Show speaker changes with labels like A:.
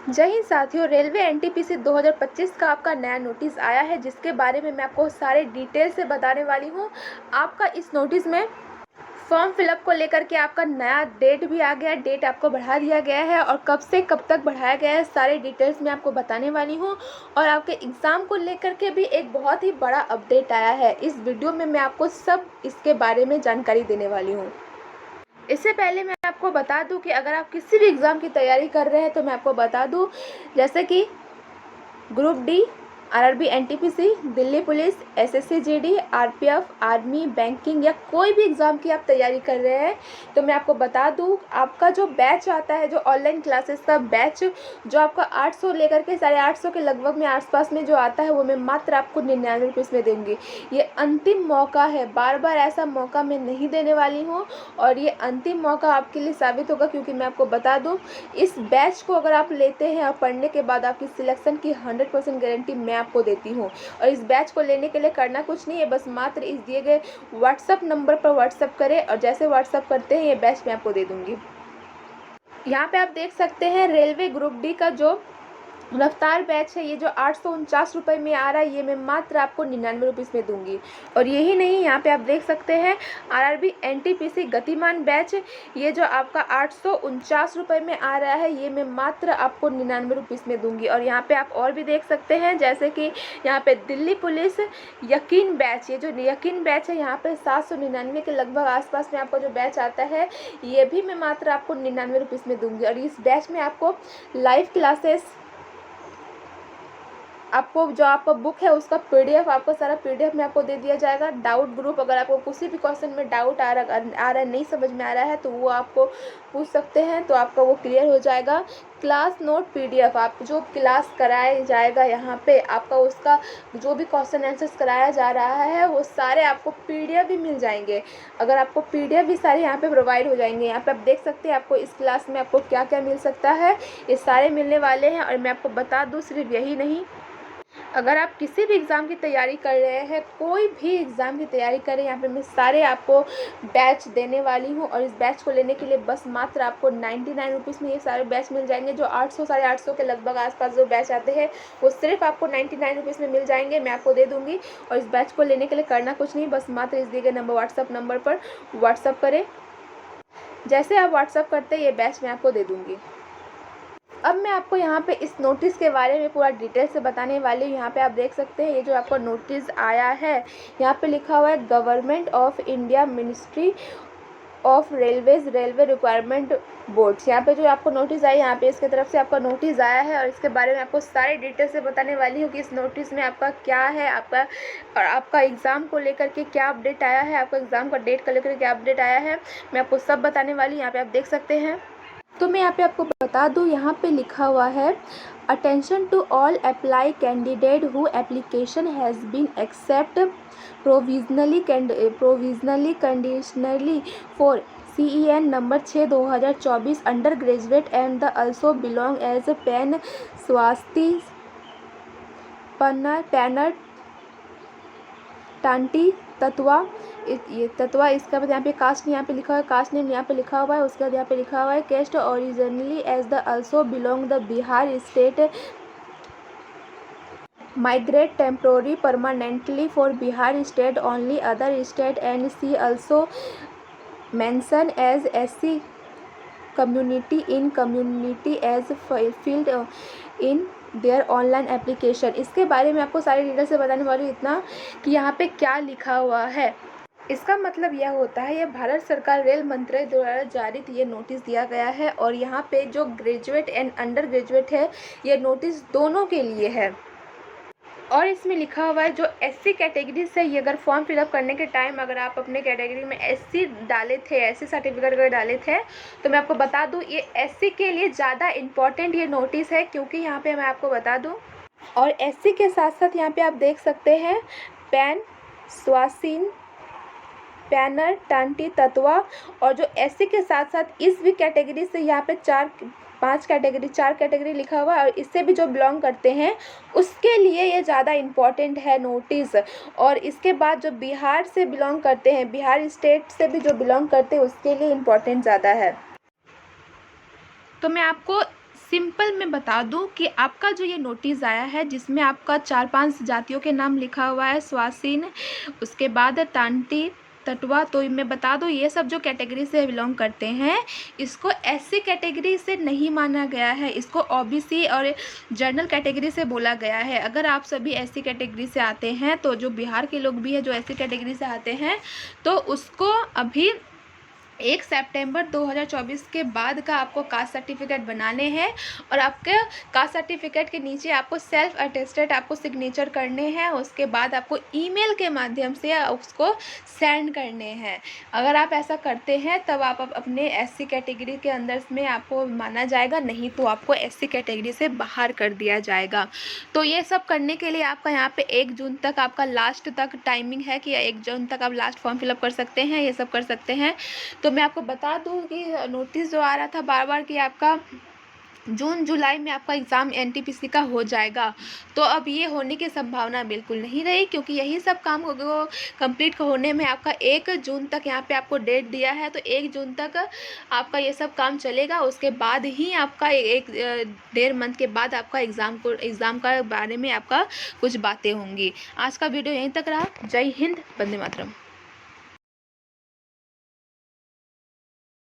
A: जय हिंद साथियों, railway NTPC 2025 का आपका नया नोटिस आया है, जिसके बारे में मैं आपको सारे डिटेल से बताने वाली हूँ। आपका इस नोटिस में फॉर्म फिलअप को लेकर के आपका नया डेट भी आ गया है, डेट आपको बढ़ा दिया गया है और कब से कब तक बढ़ाया गया है, सारे डिटेल्स मैं आपको बताने वाली हूँ। और आपके एग्ज़ाम को लेकर के भी एक बहुत ही बड़ा अपडेट आया है। इस वीडियो में मैं आपको सब इसके बारे में जानकारी देने वाली हूँ। इससे पहले मैं आपको बता दूं कि अगर आप किसी भी एग्ज़ाम की तैयारी कर रहे हैं तो मैं आपको बता दूं, जैसे कि group D, RRB, NTPC, Delhi police, SSC GD, RPF, army, banking या कोई भी एग्ज़ाम की आप तैयारी कर रहे हैं तो मैं आपको बता दूं, आपका जो बैच आता है, जो ऑनलाइन क्लासेस का बैच, जो आपका 800 लेकर के 850 के लगभग में आसपास में जो आता है, वो मैं मात्र आपको 99 रुपीज़ में दूँगी। ये अंतिम मौका है, बार बार ऐसा मौका मैं नहीं देने वाली हूँ और ये अंतिम मौका आपके लिए साबित होगा, क्योंकि मैं आपको बता दूँ, इस बैच को अगर आप लेते हैं और पढ़ने के बाद आपकी सिलेक्शन की 100% गारंटी मैं आपको देती हूँ। और इस बैच को लेने के लिए करना कुछ नहीं है, बस मात्र इस दिए गए व्हाट्सअप नंबर पर व्हाट्सअप करें और जैसे व्हाट्सअप करते हैं ये बैच मैं आपको दे दूँगी। यहाँ पे आप देख सकते हैं रेलवे ग्रुप डी का जो रफ्तार बैच है, ये जो 849 रुपये में आ रहा है, ये मैं मात्र आपको 99 रुपीज़ में दूंगी। और यही नहीं, यहाँ पे आप देख सकते हैं आरआरबी एनटीपीसी गतिमान बैच, ये जो आपका 849 रुपये में आ रहा है, ये मैं मात्र आपको 99 रुपीज़ में दूंगी। और यहाँ पे आप और भी देख सकते हैं, जैसे कि यहाँ पे दिल्ली पुलिस यकीन बैच, ये जो यकीन बैच है, यहाँ पे 799 के लगभग आसपास में आपका जो बैच आता है, ये भी मैं मात्र आपको 99 रुपीज़ में दूंगी। और इस बैच में आपको लाइव क्लासेस, आपको जो आपका बुक है उसका पीडीएफ, आपको सारा पीडीएफ में आपको दे दिया जाएगा। डाउट ग्रुप, अगर आपको किसी भी क्वेश्चन में डाउट आ रहा है, नहीं समझ में आ रहा है, तो वो आपको पूछ सकते हैं, तो आपका वो क्लियर हो जाएगा। क्लास नोट पीडीएफ, आप जो क्लास कराया जाएगा यहाँ पे, आपका उसका जो भी क्वेश्चन आंसर्स कराया जा रहा है, वो सारे आपको पीडीएफ भी मिल जाएंगे। अगर आपको पीडीएफ भी सारे यहाँ पे प्रोवाइड हो जाएंगे। यहाँ पे आप देख सकते हैं आपको इस क्लास में आपको क्या क्या मिल सकता है, ये सारे मिलने वाले हैं। और मैं आपको बता दूँ, सिर्फ यही नहीं, अगर आप किसी भी एग्ज़ाम की तैयारी कर रहे हैं, कोई भी एग्ज़ाम की तैयारी करें, यहाँ पे मैं सारे आपको बैच देने वाली हूँ। और इस बैच को लेने के लिए बस मात्र आपको 99 रुपीज़ में ये सारे बैच मिल जाएंगे। जो 800 850 के लगभग आसपास जो बैच आते हैं, वो सिर्फ आपको 99 रुपीज़ में मिल जाएंगे, मैं आपको दे दूँगी। और इस बैच को लेने के लिए करना कुछ नहीं, बस मात्र इस दिए गए नंबर व्हाट्सअप नंबर पर व्हाट्सअप करें। जैसे आप व्हाट्सअप करते हैं, ये बैच मैं आपको दे दूँगी। अब मैं आपको यहाँ पे इस नोटिस के बारे में पूरा डिटेल से बताने वाली हूँ। यहाँ पे आप देख सकते हैं, ये जो आपको नोटिस आया है, यहाँ पे लिखा हुआ है government of India, ministry of railways, railway requirement boards. यहाँ पे जो आपको नोटिस आया, यहाँ पे इसके तरफ से आपका नोटिस आया है और इसके बारे में आपको सारे डिटेल से बताने वाली हूँ कि इस नोटिस में आपका क्या है, आपका और आपका एग्ज़ाम को लेकर के क्या अपडेट आया है, आपका एग्ज़ाम का डेट को लेकर के क्या अपडेट आया है, मैं आपको सब बताने वाली हूँ। यहाँ पे आप देख सकते हैं। तो मैं यहाँ पे आपको बता दूँ, यहाँ पे लिखा हुआ है, attention to all apply candidate who application has been accept provisionally conditionally for CEN number 6/2024 undergraduate and the also belong as पेन स्वास्थी पैनर टांटी तत्वा, ये तत्वा, इसका बाद यहाँ पे कास्ट यहाँ पे लिखा हुआ है, कास्ट नेम यहाँ पे लिखा हुआ है। उसके बाद यहाँ पे लिखा हुआ है caste originally as the also belong the Bihar state, migrate temporary permanently for Bihar state only, other state and see also mention as SC community as field in their online application. इसके बारे में आपको सारी डिटेल से बताने वाली हूँ, इतना कि यहाँ पे क्या लिखा हुआ है। इसका मतलब यह होता है, यह भारत सरकार रेल मंत्रालय द्वारा जारी ये नोटिस दिया गया है और यहाँ पे जो ग्रेजुएट एंड अंडर ग्रेजुएट है, ये नोटिस दोनों के लिए है। और इसमें लिखा हुआ है जो SC कैटेगरी से, ये अगर फॉर्म फिलअप करने के टाइम अगर आप अपने कैटेगरी में SC डाले थे, SC सर्टिफिकेट अगर डाले थे, तो मैं आपको बता दूं, ये SC के लिए ज़्यादा इम्पॉर्टेंट ये नोटिस है, क्योंकि यहाँ पे मैं आपको बता दूं, और SC के साथ साथ यहाँ पे आप देख सकते हैं पैन स्वासीन पैनर टांटी तत्वा, और जो SC के साथ साथ इस भी कैटेगरी से यहाँ पे 4 कैटेगरी लिखा हुआ है, और इससे भी जो बिलोंग करते हैं उसके लिए ये ज़्यादा इम्पॉर्टेंट है नोटिस। और इसके बाद जो बिहार से बिलोंग करते हैं, बिहार स्टेट से भी जो बिलोंग करते हैं, उसके लिए इम्पॉर्टेंट ज़्यादा है। तो मैं आपको सिंपल मैं बता दूं कि आपका जो ये नोटिस आया है जिसमें आपका 4-5 जातियों के नाम लिखा हुआ है, स्वासीन, उसके बाद तांती, तटवा, तो मैं बता दूं ये सब जो कैटेगरी से बिलोंग करते हैं इसको एससी कैटेगरी से नहीं माना गया है, इसको ओबीसी और जनरल कैटेगरी से बोला गया है। अगर आप सभी एससी कैटेगरी से आते हैं तो जो बिहार के लोग भी हैं जो एससी कैटेगरी से आते हैं तो उसको अभी 1 सितंबर 2024 के बाद का आपको कास्ट सर्टिफिकेट बनाने हैं और आपके कास्ट सर्टिफिकेट के नीचे आपको सेल्फ अटेस्टेड आपको सिग्नेचर करने हैं। उसके बाद आपको ईमेल के माध्यम से उसको सेंड करने हैं। अगर आप ऐसा करते हैं तब आप अपने एससी कैटेगरी के अंदर में आपको माना जाएगा, नहीं तो आपको एससी कैटेगरी से बाहर कर दिया जाएगा। तो ये सब करने के लिए आपका यहाँ पे 1 जून तक आपका लास्ट तक टाइमिंग है कि 1 जून तक आप लास्ट फॉर्म फिलअप कर सकते हैं, ये सब कर सकते हैं। तो मैं आपको बता दूं कि नोटिस जो आ रहा था बार बार कि आपका जून जुलाई में आपका एग्ज़ाम एनटीपीसी का हो जाएगा, तो अब ये होने की संभावना बिल्कुल नहीं रही क्योंकि यही सब काम कंप्लीट होने में आपका 1 जून तक यहाँ पे आपको डेट दिया है। तो 1 जून तक आपका ये सब काम चलेगा, उसके बाद ही आपका 1.5 मंथ के बाद आपका एग्ज़ाम का बारे में आपका कुछ बातें होंगी। आज का वीडियो यहीं तक रहा। जय हिंद, वंदे मातरम।